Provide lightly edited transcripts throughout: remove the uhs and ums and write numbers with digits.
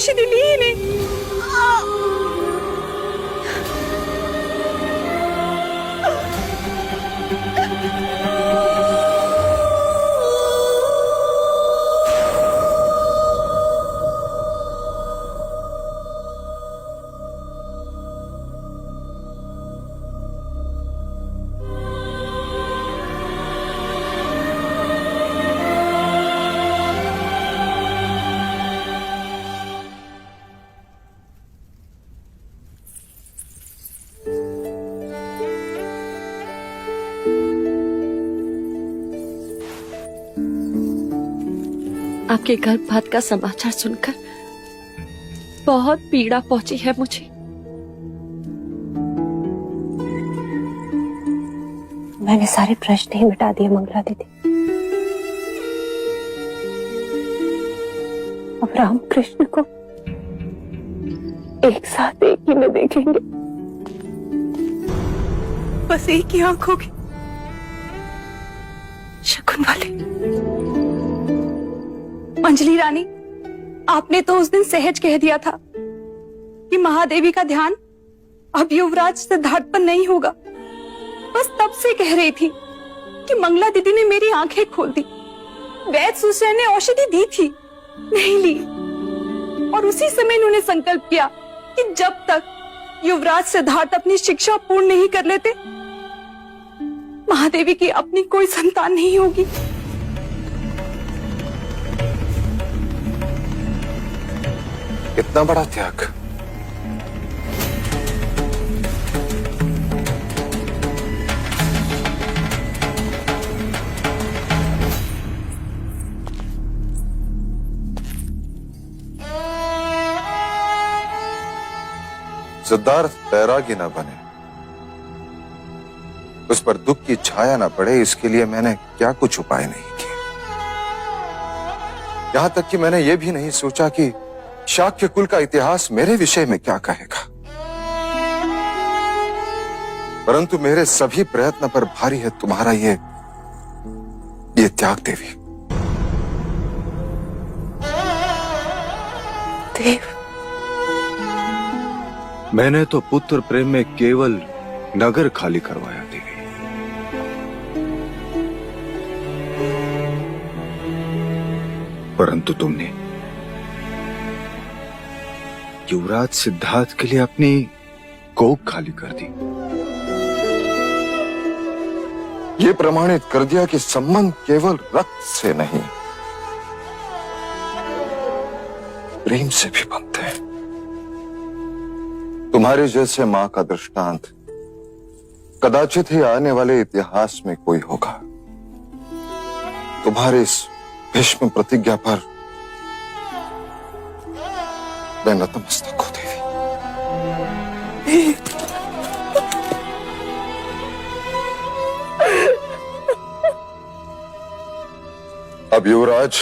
औषधि ली ही नहीं। आपके गर्भपात का समाचार सुनकर बहुत पीड़ा पहुंची है मुझे। मैंने सारे प्रश्न ही मिटा दिए मंगला दीदी। अब रामकृष्ण को एक साथ एक ही में देखेंगे, बस एक ही आंख होगी, शकुन वाली। अंजलि रानी, आपने तो उस दिन सहज कह दिया था कि महादेवी का ध्यान अब युवराज सिद्धार्थ पर नहीं होगा। बस तब से कह रही थी कि मंगला दीदी ने मेरी आंखें खोल दी। वैद्य सुश्री ने औषधि दी थी, नहीं ली, और उसी समय उन्होंने संकल्प किया कि जब तक युवराज सिद्धार्थ अपनी शिक्षा पूर्ण नहीं कर लेते, महादेवी की अपनी कोई संतान नहीं होगी। इतना बड़ा त्याग। सिद्धार्थ बैरागी न बने, उस पर दुख की छाया न पड़े, इसके लिए मैंने क्या कुछ उपाय नहीं किए। यहां तक कि मैंने यह भी नहीं सोचा कि शाक्य कुल का इतिहास मेरे विषय में क्या कहेगा। परंतु मेरे सभी प्रयत्न पर भारी है तुम्हारा ये त्याग देवी। देव, मैंने तो पुत्र प्रेम में केवल नगर खाली करवाया देवी। परंतु तुमने युवराज सिद्धार्थ के लिए अपनी कोख खाली कर दी। ये प्रमाणित कर दिया कि संबंध केवल रक्त से नहीं, प्रेम से भी बनते हैं। तुम्हारे जैसे मां का दृष्टांत कदाचित ही आने वाले इतिहास में कोई होगा। तुम्हारे इस भीष्म प्रतिज्ञा पर मैं नतमस्तक हूं देवी। अब युवराज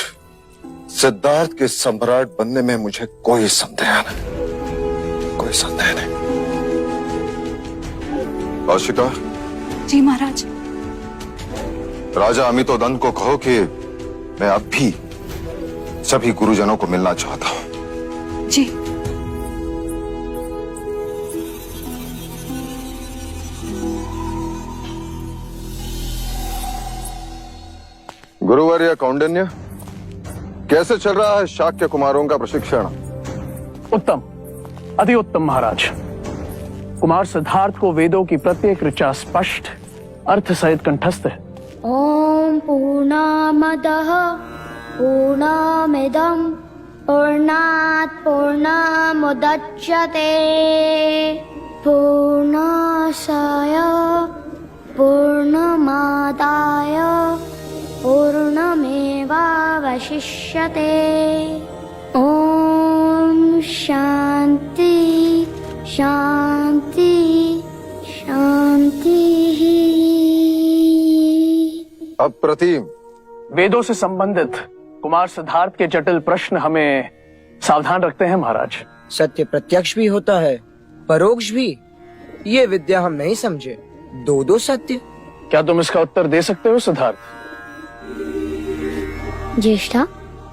सिद्धार्थ के सम्राट बनने में मुझे कोई संदेह नहीं, कोई संदेह नहीं। कौशिका। जी महाराज। राजा अमितोदंत को कहो कि मैं अब भी सभी गुरुजनों को मिलना चाहता हूं। जी। गुरुवर्य कौंडिन्य, कैसे चल रहा है शाक्य कुमारों का प्रशिक्षण? उत्तम, अति उत्तम महाराज। कुमार सिद्धार्थ को वेदों की प्रत्येक ऋचा स्पष्ट अर्थ सहित कंठस्थ है। ओम पूर्णमदः पूर्णमिदं पूर्णात् पूर्णमुदच्यते पूर्णस्य पूर्णमादाय पूर्णमेवावशिष्यते। ओम शांति शांति शांति। अप्रतिम। वेदों से संबंधित कुमार सिद्धार्थ के जटिल प्रश्न हमें सावधान रखते हैं महाराज। सत्य प्रत्यक्ष भी होता है, परोक्ष भी। ये विद्या हम नहीं समझे। दो सत्य। क्या तुम इसका उत्तर दे सकते हो सिद्धार्थ? ज्येष्ठा,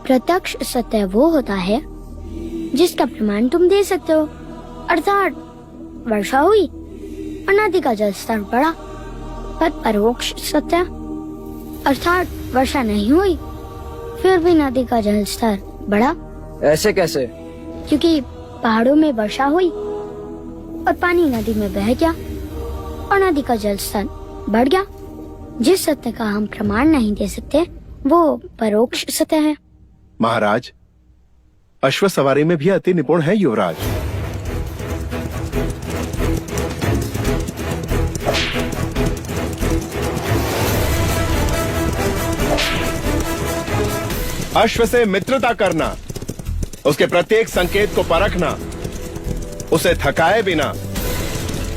प्रत्यक्ष सत्य वो होता है जिसका प्रमाण तुम दे सकते हो, अर्थात वर्षा हुई और नदी का जल स्तर बढ़ा। पर परोक्ष सत्य अर्थात वर्षा नहीं हुई फिर भी नदी का जल स्तर बढ़ा। ऐसे कैसे? क्योंकि पहाड़ों में वर्षा हुई और पानी नदी में बह गया और नदी का जल स्तर बढ़ गया। जिस सत्य का हम प्रमाण नहीं दे सकते वो परोक्ष सत्य है। महाराज, अश्व सवारी में भी अति निपुण है युवराज। अश्व से मित्रता करना, उसके प्रत्येक संकेत को परखना, उसे थकाए बिना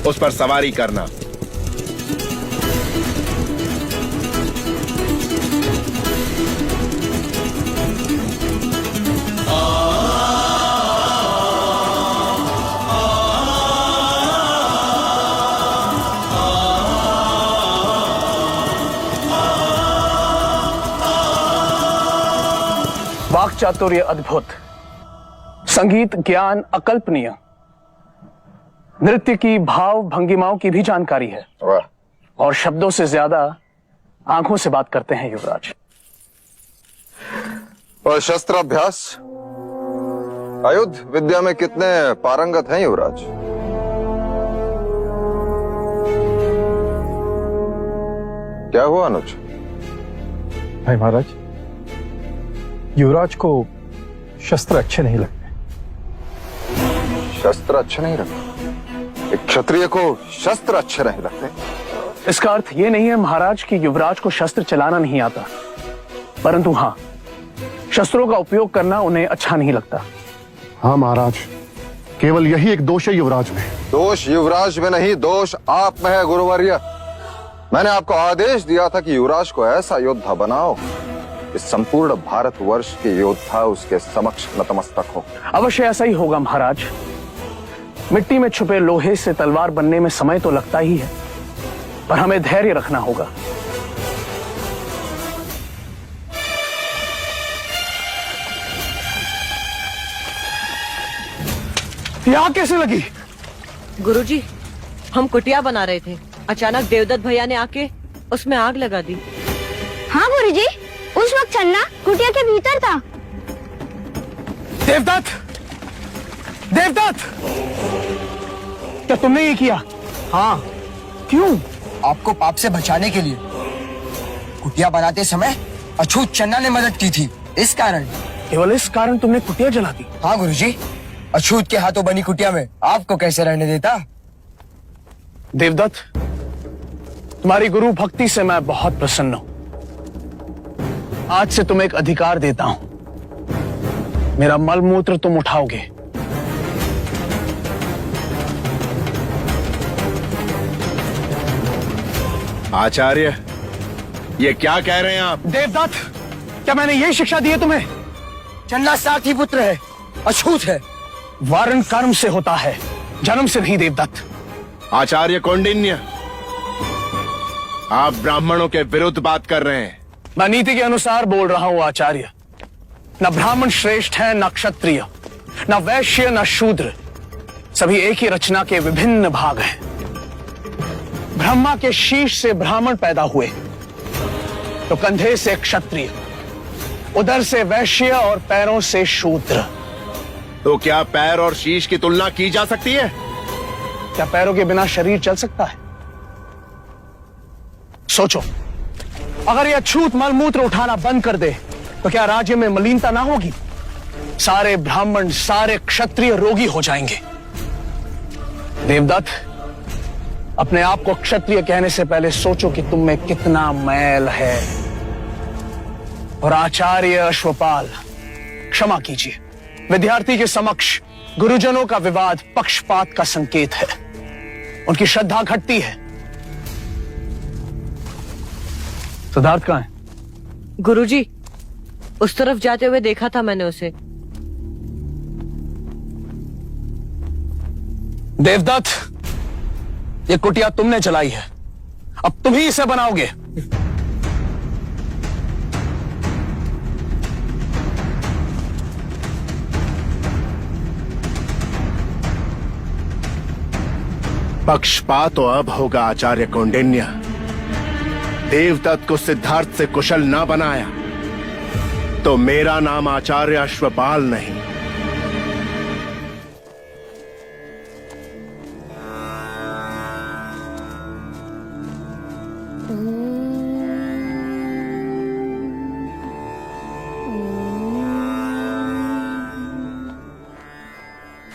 उस पर सवारी करना। वाक चातुर्य अद्भुत, संगीत ज्ञान अकल्पनीय, नृत्य की भाव भंगिमाओं की भी जानकारी है वाह। और शब्दों से ज्यादा आंखों से बात करते हैं युवराज। और शस्त्राभ्यास आयुध विद्या में कितने पारंगत हैं युवराज? क्या हुआ अनुज? भाई महाराज, युवराज को शस्त्र अच्छे नहीं लगते। शस्त्र अच्छे नहीं लगते? एक क्षत्रिय को शस्त्र अच्छे नहीं लगते? इसका अर्थ ये नहीं है महाराज कि युवराज को शस्त्र चलाना नहीं आता, परंतु हाँ, शस्त्रों का उपयोग करना उन्हें अच्छा नहीं लगता। हाँ महाराज, केवल यही एक दोष है युवराज में। दोष युवराज में नहीं, दोष आप में है गुरुवर्य। मैंने आपको आदेश दिया था कि युवराज को ऐसा योद्धा बनाओ कि संपूर्ण भारतवर्ष के योद्धा उसके समक्ष नतमस्तक हो। अवश्य ऐसा ही होगा महाराज। मिट्टी में छुपे लोहे से तलवार बनने में समय तो लगता ही है, पर हमें धैर्य रखना होगा। यहां कैसे लगी? गुरुजी, हम कुटिया बना रहे थे, अचानक देवदत्त भैया ने आके उसमें आग लगा दी। हाँ गुरुजी, उस वक्त चन्ना कुटिया के भीतर था। देवदत्त! देवदत्त! क्या तुमने ये किया? हाँ, क्यों? आपको पाप से बचाने के लिए। कुटिया बनाते समय अछूत चन्ना ने मदद की थी, इस कारण। केवल इस कारण तुमने कुटिया जला दी? हाँ गुरुजी, अछूत के हाथों बनी कुटिया में आपको कैसे रहने देता। देवदत्त, तुम्हारी गुरु भक्ति से मैं बहुत प्रसन्न हूं। आज से तुम्हें एक अधिकार देता हूं, मेरा मल मूत्र तुम उठाओगे। आचार्य, ये क्या कह रहे हैं आप? देवदत्त, क्या मैंने यही शिक्षा दी है तुम्हें? चन्ना साथी पुत्र है, अछूत है। वारण कर्म से होता है, जन्म से नहीं देवदत्त। आचार्य कौंडिन्य, आप ब्राह्मणों के विरुद्ध बात कर रहे हैं। मैं नीति के अनुसार बोल रहा हूं आचार्य। न ब्राह्मण श्रेष्ठ है, न क्षत्रिय, न वैश्य, न शूद्र। सभी एक ही रचना के विभिन्न भाग हैं। ब्रह्मा के शीश से ब्राह्मण पैदा हुए, तो कंधे से क्षत्रिय, उदर से वैश्य और पैरों से शूद्र। तो क्या पैर और शीश की तुलना की जा सकती है? क्या पैरों के बिना शरीर चल सकता है? सोचो, अगर यह अछूत मलमूत्र उठाना बंद कर दे तो क्या राज्य में मलिनता ना होगी? सारे ब्राह्मण, सारे क्षत्रिय रोगी हो जाएंगे। देवदत्त, अपने आप को क्षत्रिय कहने से पहले सोचो कि तुम में कितना मैल है। और आचार्य अश्वपाल, क्षमा कीजिए, विद्यार्थी के समक्ष गुरुजनों का विवाद पक्षपात का संकेत है। उनकी श्रद्धा घटती है। सिद्धार्थ कहाँ है? गुरुजी, उस तरफ जाते हुए देखा था मैंने उसे। देवदत्त, ये कुटिया तुमने जलाई है, अब तुम ही इसे बनाओगे। पक्षपात तो अब होगा आचार्य कौंडिन्य। देवदत्त को सिद्धार्थ से कुशल ना बनाया तो मेरा नाम आचार्य अश्वपाल नहीं।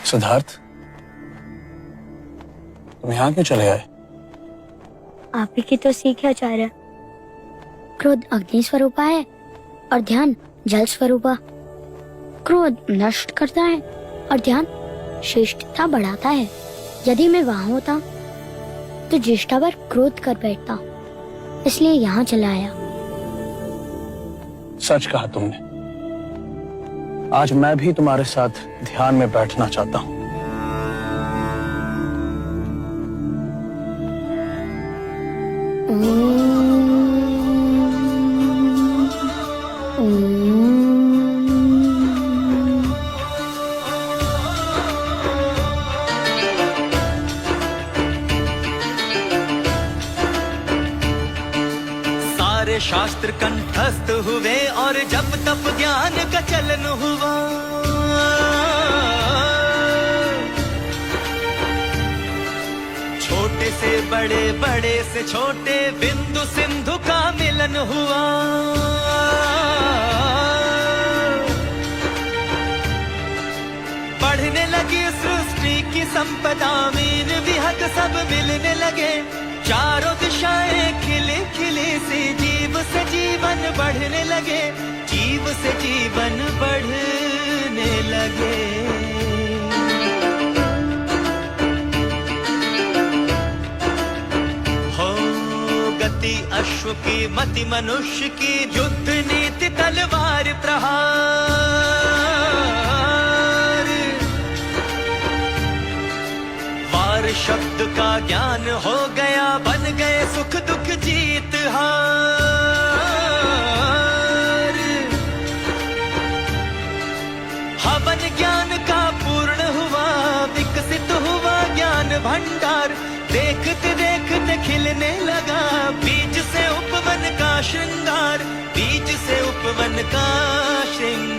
सिद्धार्थ, तुम यहां क्यों चले आए? आप ही की तो सीख है आचार्य। क्रोध अग्नि स्वरूपा है और ध्यान जल स्वरूपा। क्रोध नष्ट करता है और ध्यान श्रेष्ठता बढ़ाता है। यदि मैं वहां होता तो ज्येष्ठा पर क्रोध कर बैठता, इसलिए यहाँ चला आया। सच कहा तुमने। आज मैं भी तुम्हारे साथ ध्यान में बैठना चाहता हूं। सारे शास्त्र कंठस्थ हुए और जब तप ज्ञान का चलन हुआ। छोटे से बड़े, बड़े से छोटे, बिंदु सिंधु का मिलन हुआ। बढ़ने लगी सृष्टि की संपदा, मीन विहग सब मिलने लगे। चारों दिशाएं खिले खिले से, जीव से जीवन बढ़ने लगे, जीव से जीवन बढ़ने लगे। हो गति अश्व की, मति मनुष्य की, युद्ध नीति तलवार प्रहार। वार शब्द का ज्ञान हो गया, बन गए सुख दुख जीत हार। हवन ज्ञान का पूर्ण हुआ, विकसित हुआ ज्ञान भंडार। देखते देखते खिलने लगा, बीज से उपवन का श्रृंगार, बीज से उपवन का श्रृंगार।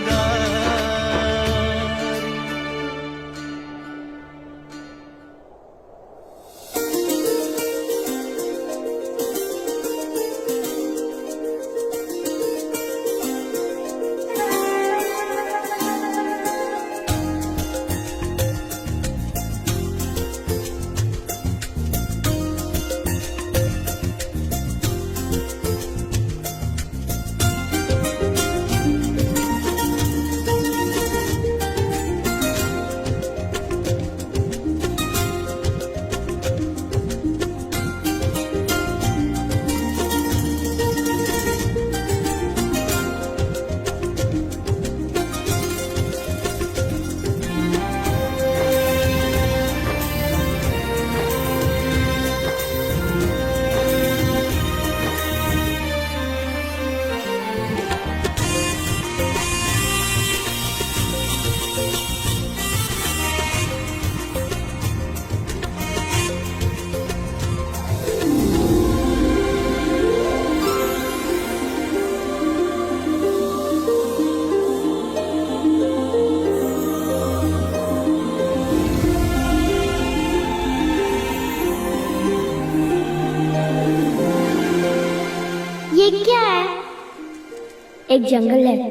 एक जंगल है,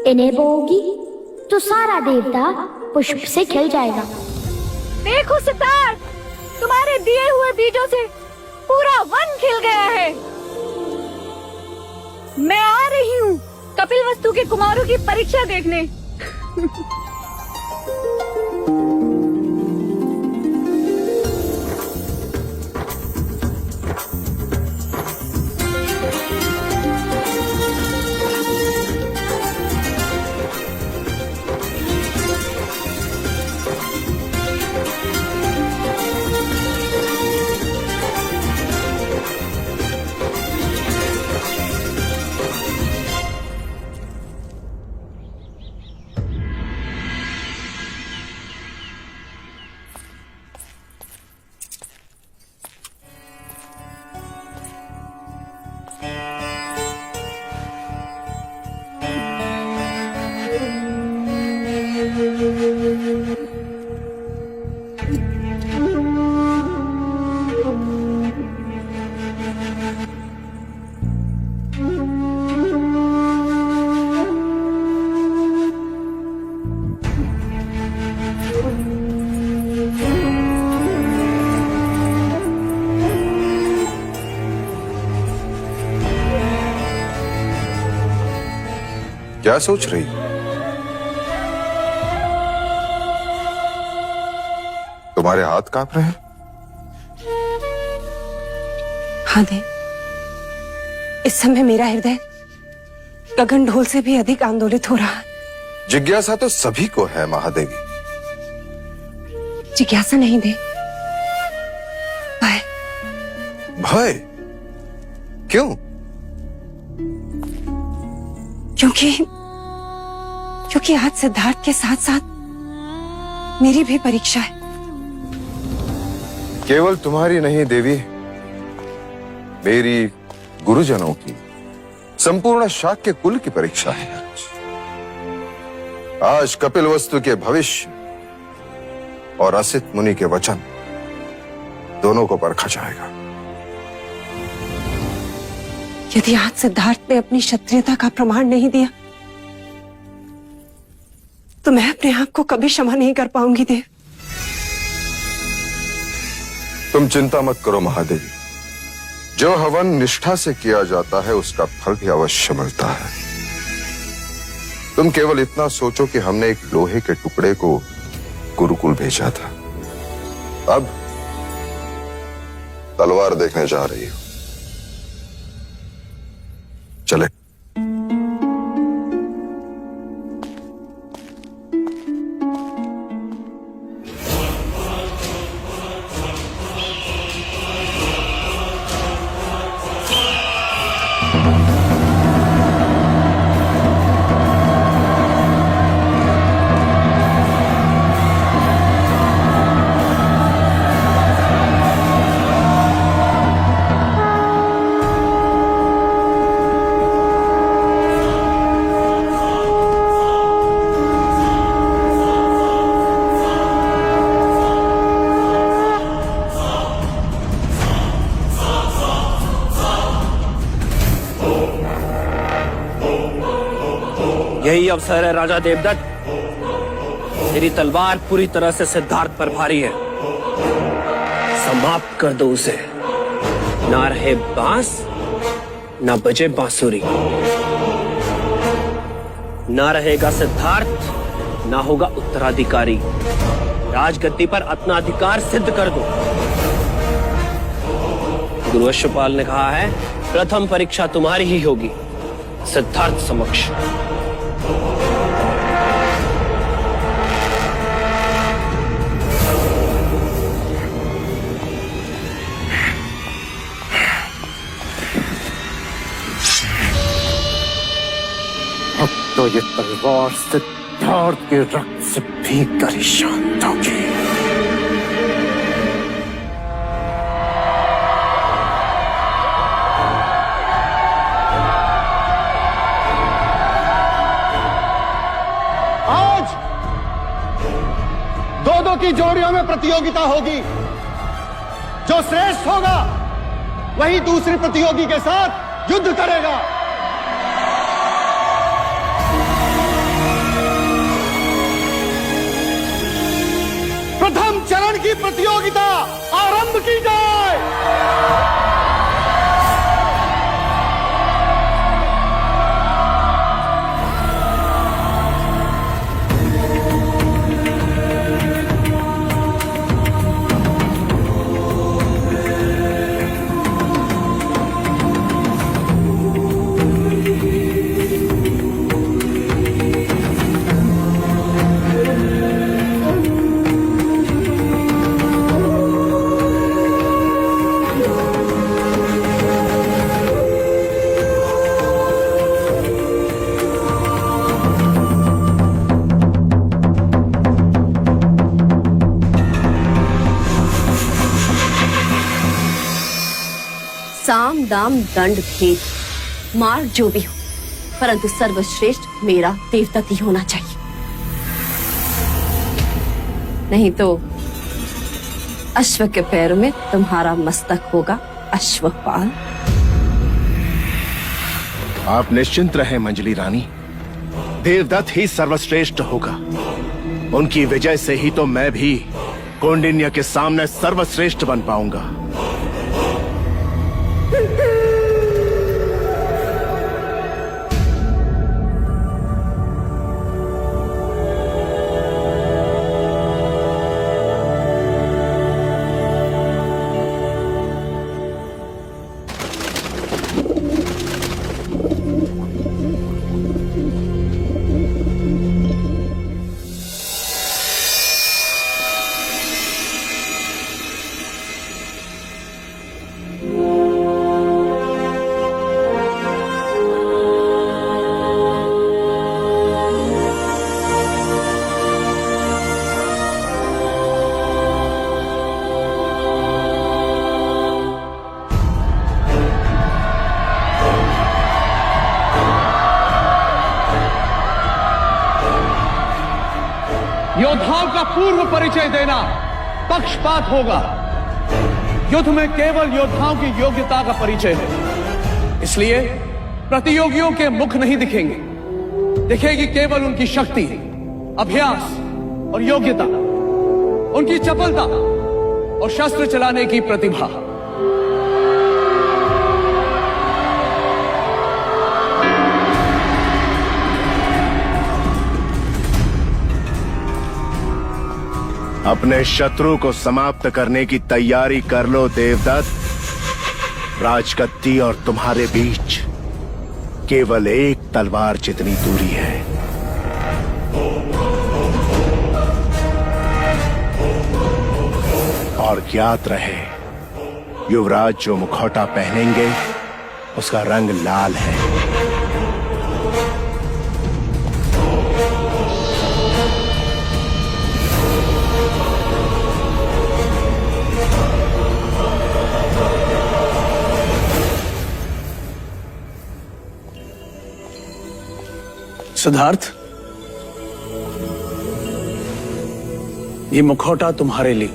इन्हें बोओगी तो सारा देवता पुष्प से खिल जाएगा। देखो सिद्धार्थ, तुम्हारे दिए हुए बीजों से पूरा वन खिल गया है। मैं आ रही हूँ कपिल वस्तु के कुमारों की परीक्षा देखने। क्या सोच रही? तुम्हारे हाथ कांप रहे हैं? हाँ देव, इस समय मेरा हृदय गगन ढोल से भी अधिक आंदोलित हो रहा है। जिज्ञासा तो सभी को है महादेवी। जिज्ञासा नहीं देव, भय। भय? क्यों? क्योंकि आज सिद्धार्थ के साथ साथ मेरी भी परीक्षा है। केवल तुम्हारी नहीं देवी, मेरी, गुरुजनों की, संपूर्ण शाक्य कुल की परीक्षा है। आज कपिलवस्तु के भविष्य और असित मुनि के वचन दोनों को परखा जाएगा। यदि आज सिद्धार्थ ने अपनी क्षत्रियता का प्रमाण नहीं दिया तो मैं अपने आप को कभी क्षमा नहीं कर पाऊंगी देव। तुम चिंता मत करो महादेवी, जो हवन निष्ठा से किया जाता है उसका फल भी अवश्य मिलता है। तुम केवल इतना सोचो कि हमने एक लोहे के टुकड़े को गुरुकुल भेजा था, अब तलवार देखने जा रही हो। चले। यही अवसर है राजा देवदत्त, तेरी तलवार पूरी तरह से सिद्धार्थ पर भारी है, समाप्त कर दो उसे। ना रहे बांस, ना बजे बांसुरी। ना रहेगा सिद्धार्थ, ना होगा उत्तराधिकारी। राजगद्दी पर अपना अधिकार सिद्ध कर दो। गुरु अश्वपाल ने कहा है, प्रथम परीक्षा तुम्हारी ही होगी सिद्धार्थ समक्ष। अब तो ये तलवार सिद्धार्थ के रक्त से भीग कर ही शांत होगी। आज दो की जोड़ियों में प्रतियोगिता होगी। जो श्रेष्ठ होगा वही दूसरे प्रतियोगी के साथ युद्ध करेगा। प्रथम चरण की प्रतियोगिता आरंभ की जाए। साम दाम दंड भेद मार जो भी हो, परंतु सर्वश्रेष्ठ मेरा देवदत्त ही होना चाहिए। नहीं तो अश्व के पैरों में तुम्हारा मस्तक होगा अश्वपाल। आप निश्चिंत रहें मंजली रानी, देवदत्त ही सर्वश्रेष्ठ होगा। उनकी विजय से ही तो मैं भी कौंडिन्य के सामने सर्वश्रेष्ठ बन पाऊंगा। योद्धाओं का पूर्व परिचय देना पक्षपात होगा। युद्ध में केवल योद्धाओं की योग्यता का परिचय है, इसलिए प्रतियोगियों के मुख नहीं दिखेंगे, दिखेगी केवल उनकी शक्ति, अभ्यास और योग्यता, उनकी चपलता और शस्त्र चलाने की प्रतिभा। अपने शत्रु को समाप्त करने की तैयारी कर लो देवदत्त। राजगद्दी और तुम्हारे बीच केवल एक तलवार जितनी दूरी है। और ज्ञात रहे, युवराज जो मुखौटा पहनेंगे उसका रंग लाल है। सिद्धार्थ, ये मुखौटा तुम्हारे लिए।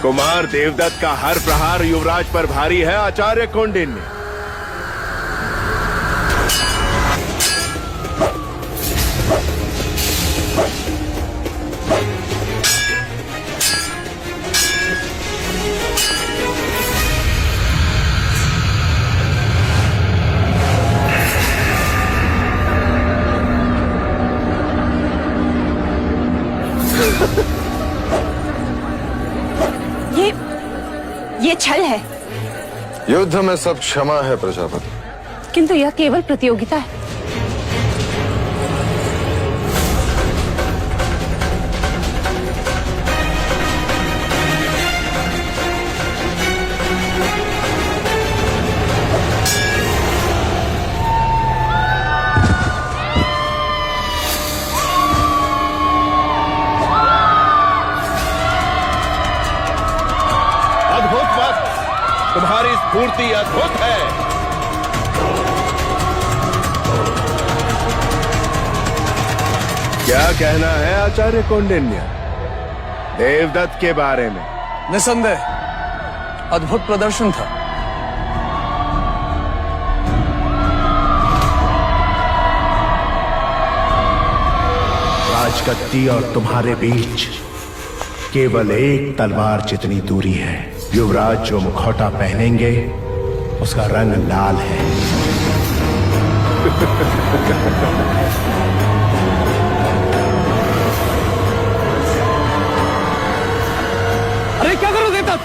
कुमार देवदत्त का हर प्रहार युवराज पर भारी है आचार्य कौंडिन्य। ये छल है। युद्ध में सब क्षमा है प्रजापति। किंतु यह केवल प्रतियोगिता है। तुम्हारी स्फूर्ति अद्भुत है। क्या कहना है आचार्य कौंडिन्य देवदत्त के बारे में? निसंदेह अद्भुत प्रदर्शन था। राजगद्दी और तुम्हारे बीच केवल एक तलवार जितनी दूरी है। युवराज जो मुखौटा पहनेंगे उसका रंग लाल है। अरे क्या करो देवदत्त,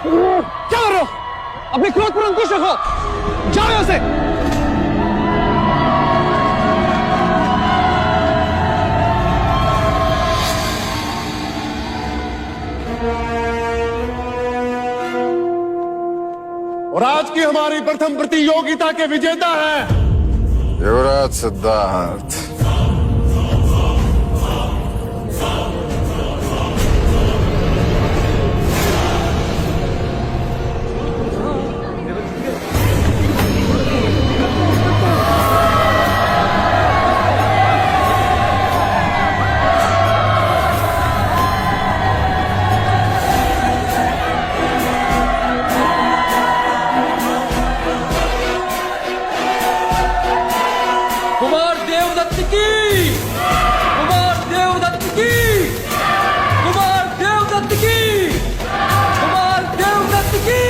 क्या कर रहे हो? अपने क्रोध पर अंकुश रखो, जाओ यहां से। और आज की हमारी प्रथम प्रतियोगिता के विजेता हैं युवराज सिद्धार्थ। कुमार देवदत्त की, कुमार देवदत्त की, कुमार देवदत्त की, कुमार देवदत्त की,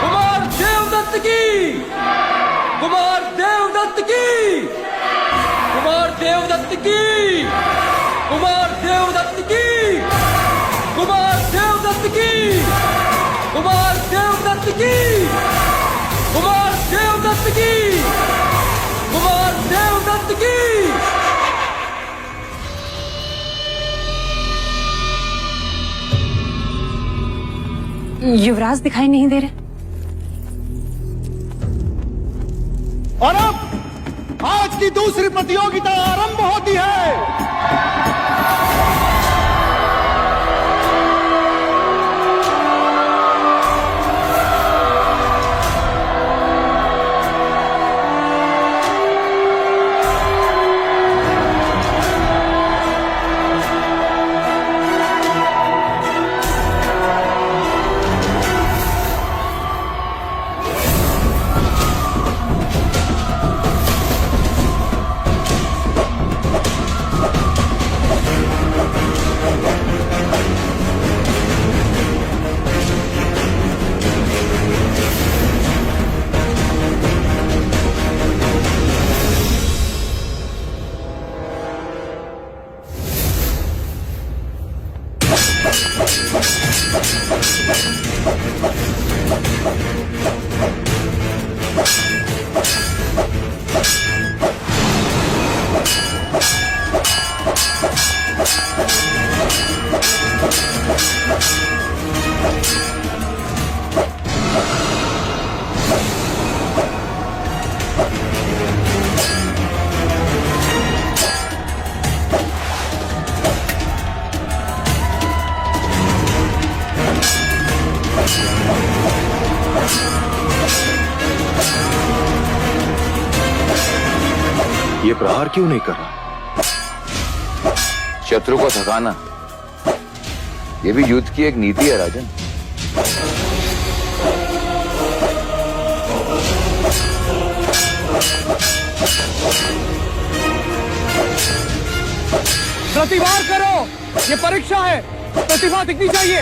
कुमार देवदत्त की, कुमार देवदत्त की, कुमार देवदत्त की, कुमार देवदत्त की, कुमार देवदत्त की, कुमार देवदत्त की, कुमार देवदत्त की, कुमार देवदत्त की। युवराज दिखाई नहीं दे रहे। और अब आज की दूसरी प्रतियोगिता आरंभ होती है। ये प्रहार क्यों नहीं कर रहा? शत्रु को थकाना ये भी युद्ध की एक नीति है राजन। प्रतिवार करो, ये परीक्षा है, प्रतिभा दिखनी चाहिए।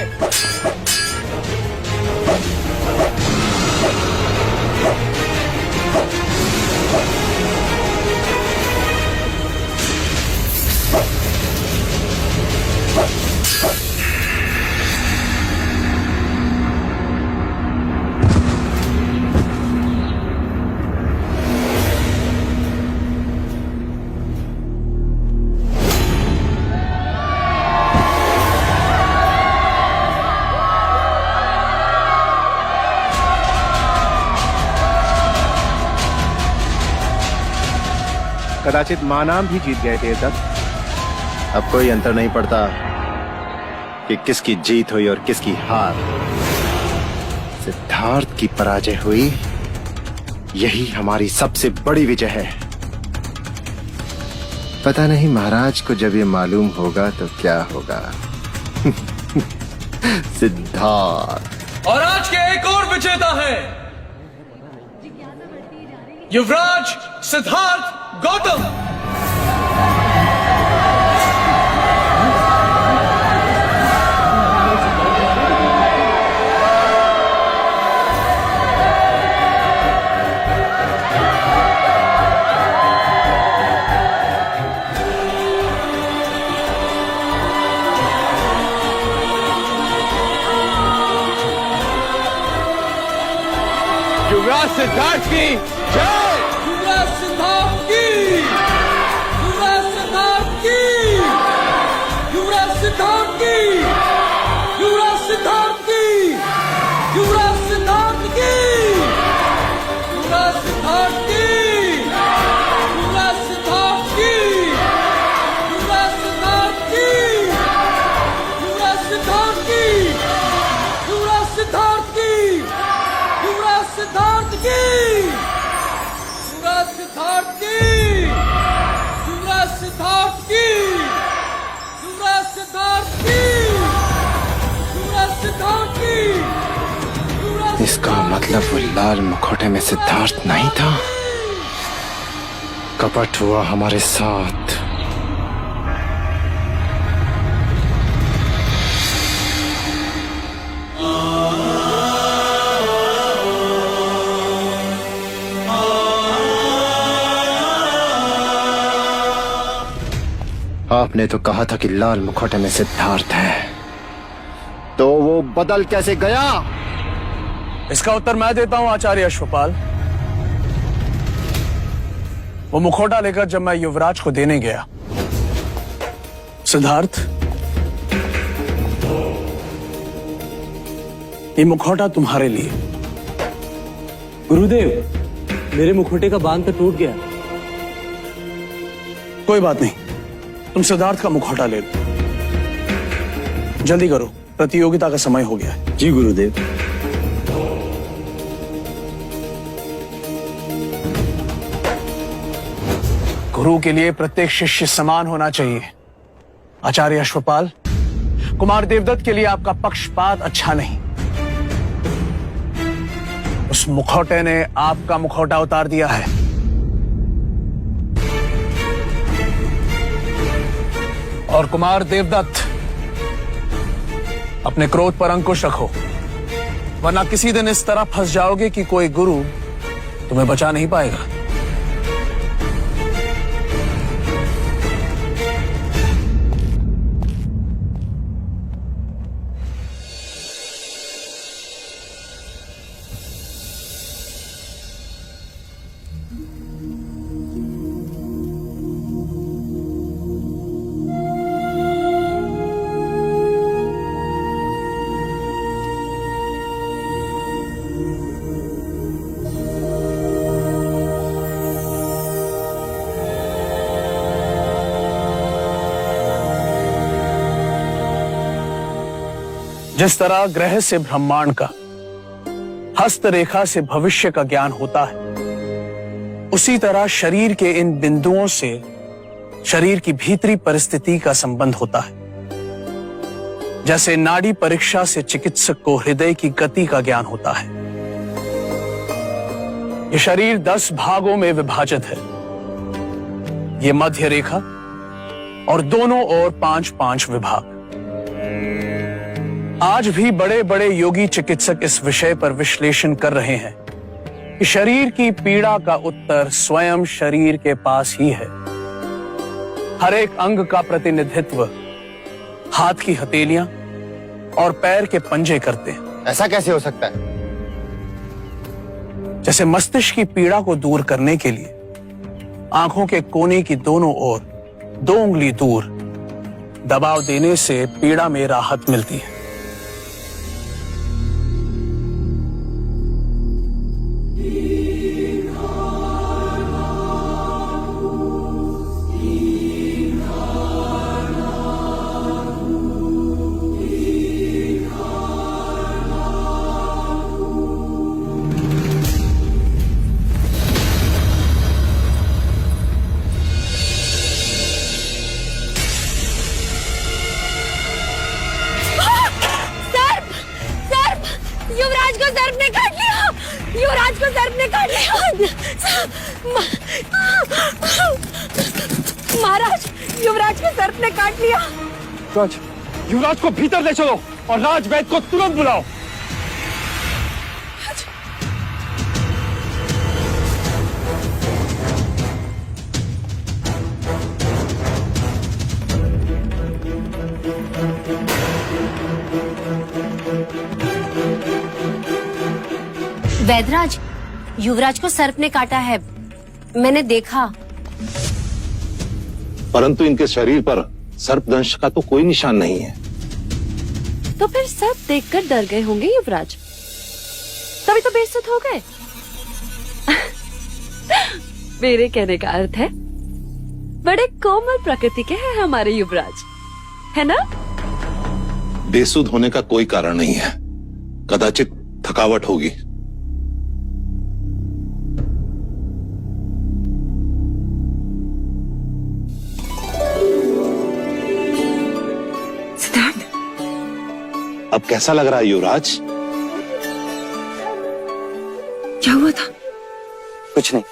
कदाचित मानाम भी जीत गए देवदत्त। अब कोई अंतर नहीं पड़ता कि किसकी जीत हुई और किसकी हार। सिद्धार्थ की पराजय हुई, यही हमारी सबसे बड़ी विजय है। पता नहीं महाराज को जब ये मालूम होगा तो क्या होगा। सिद्धार्थ। और आज के एक और विजेता है युवराज सिद्धार्थ गौतम। युवराज सिद्धार्थ की जय। युवराज सिद्धार्थ की, युवराज सिद्धार्थ की, युवराज सिद्धार्थ की, युवराज सिद्धार्थ की, युवराज सिद्धार्थ की। सिद्धार्थ की, युवराज सिद्धार्थ की, युवराज सिद्धार्थ की, युवराज सिद्धार्थ की। इसका मतलब वो लाल मुखौटे में सिद्धार्थ नहीं था। कपट हुआ हमारे साथ। आपने तो कहा था कि लाल मुखौटे में सिद्धार्थ है, तो वो बदल कैसे गया? इसका उत्तर मैं देता हूं आचार्य अश्वपाल। वो मुखौटा लेकर जब मैं युवराज को देने गया, सिद्धार्थ, ये मुखौटा तुम्हारे लिए। गुरुदेव, मेरे मुखौटे का बांध तो टूट गया। कोई बात नहीं, तुम सिद्धार्थ का मुखौटा ले लो। जल्दी करो, प्रतियोगिता का समय हो गया है। जी गुरुदेव। गुरु के लिए प्रत्येक शिष्य समान होना चाहिए। आचार्य अश्वपाल, कुमार देवदत्त के लिए आपका पक्षपात अच्छा नहीं। उस मुखौटे ने आपका मुखौटा उतार दिया है। और कुमार देवदत्त, अपने क्रोध पर अंकुश रखो, वरना किसी दिन इस तरह फंस जाओगे कि कोई गुरु तुम्हें बचा नहीं पाएगा। जिस तरह ग्रह से ब्रह्मांड का, हस्तरेखा से भविष्य का ज्ञान होता है, उसी तरह शरीर के इन बिंदुओं से शरीर की भीतरी परिस्थिति का संबंध होता है। जैसे नाड़ी परीक्षा से चिकित्सक को हृदय की गति का ज्ञान होता है। ये शरीर 10 भागों में विभाजित है। ये मध्य रेखा और दोनों ओर 5-5 विभाग। आज भी बड़े बड़े योगी चिकित्सक इस विषय पर विश्लेषण कर रहे हैं कि शरीर की पीड़ा का उत्तर स्वयं शरीर के पास ही है। हर एक अंग का प्रतिनिधित्व हाथ की हथेलियां और पैर के पंजे करते हैं। ऐसा कैसे हो सकता है? जैसे मस्तिष्क की पीड़ा को दूर करने के लिए आंखों के कोने की दोनों ओर 2 उंगली दूर दबाव देने से पीड़ा में राहत मिलती है। युवराज को सर्प ने काट लिया। युवराज को सर्प ने काट लिया। महाराज, युवराज को सर्प ने काट लिया। राज, युवराज को भीतर ले चलो और राजवैद्य को तुरंत बुलाओ। वैदराज, युवराज को सर्प ने काटा है, मैंने देखा। परंतु इनके शरीर पर सर्पदंश का तो कोई निशान नहीं है। तो फिर सर्प देखकर डर गए होंगे युवराज, तभी तो बेइज्जत हो गए। मेरे कहने का अर्थ है बड़े कोमल प्रकृति के हैं हमारे युवराज, है ना? बेसुध होने का कोई कारण नहीं है, कदाचित थकावट होगी। अब कैसा लग रहा है युवराज? क्या हुआ था? कुछ नहीं।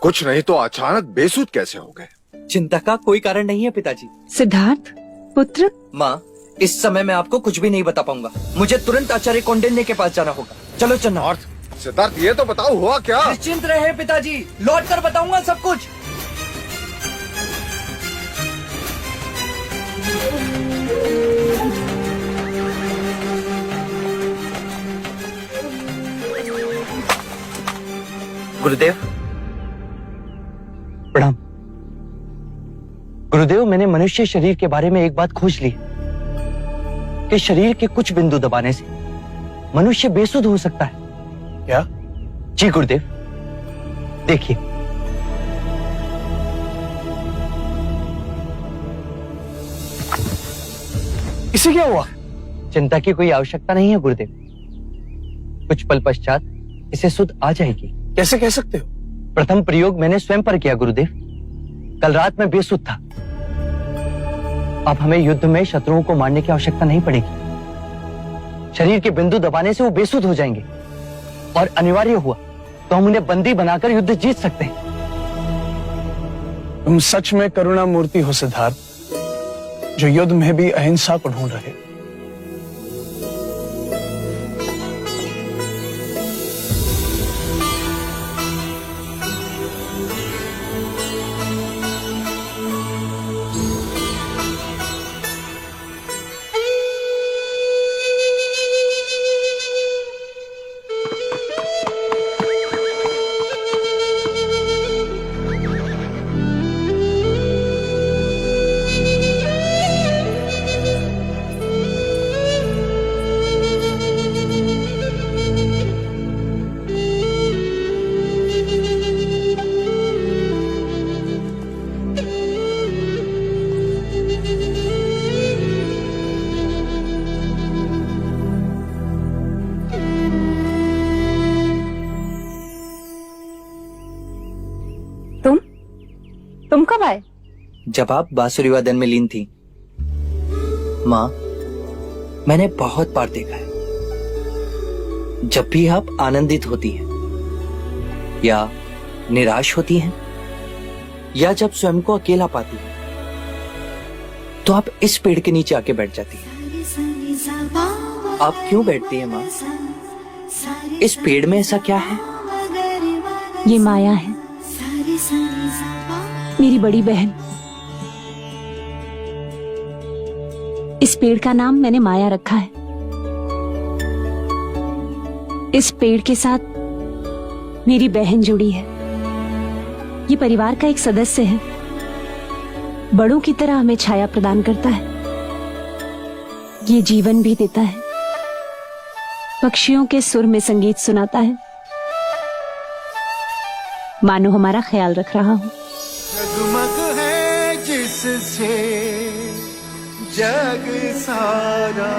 कुछ नहीं तो अचानक बेसुध कैसे हो गए? चिंता का कोई कारण नहीं है पिताजी। सिद्धार्थ पुत्र। माँ, इस समय मैं आपको कुछ भी नहीं बता पाऊंगा। मुझे तुरंत आचार्य कौंडिन्य के पास जाना होगा। चलो चन्ना। सिद्धार्थ, ये तो बताओ हुआ क्या? निश्चिंत रहे पिताजी, लौट कर बताऊंगा सब कुछ। गुरुदेव प्रणाम। गुरुदेव, मैंने मनुष्य शरीर के बारे में एक बात खोज ली कि शरीर के कुछ बिंदु दबाने से मनुष्य बेसुध हो सकता है। क्या? जी गुरुदेव, देखिए। इसे क्या हुआ? चिंता की कोई आवश्यकता नहीं है गुरुदेव। कुछ पल पश्चात इसे सुध आ जाएगी। कैसे कह सकते हो? प्रथम प्रयोग मैंने स्वयं पर किया गुरुदेव। कल रात में बेसुध था। अब हमें युद्ध में शत्रुओं को मारने की आवश्यकता नहीं पड़ेगी। शरीर के बिंदु दबाने से वो बेसुध हो जाएंगे और अनिवार्य हुआ तो हम उन्हें बंदी बनाकर युद्ध जीत सकते हैं। तुम सच में करुणा मूर्ति हो सिद्धार्थ, जो युद्ध में भी अहिंसा को ढूंढ रहे। तुम कब आए? जब आप बांसुरी वादन में लीन थी। माँ, मैंने बहुत बार देखा है, जब भी आप आनंदित होती हैं या निराश होती हैं या जब स्वयं को अकेला पाती हैं, तो आप इस पेड़ के नीचे आके बैठ जाती हैं। आप क्यों बैठती हैं माँ? इस पेड़ में ऐसा क्या है? ये माया है, मेरी बड़ी बहन। इस पेड़ का नाम मैंने माया रखा है। इस पेड़ के साथ मेरी बहन जुड़ी है। ये परिवार का एक सदस्य है। बड़ों की तरह हमें छाया प्रदान करता है। ये जीवन भी देता है। पक्षियों के सुर में संगीत सुनाता है, मानो हमारा ख्याल रख रहा हो। जगमग है जिससे जग सारा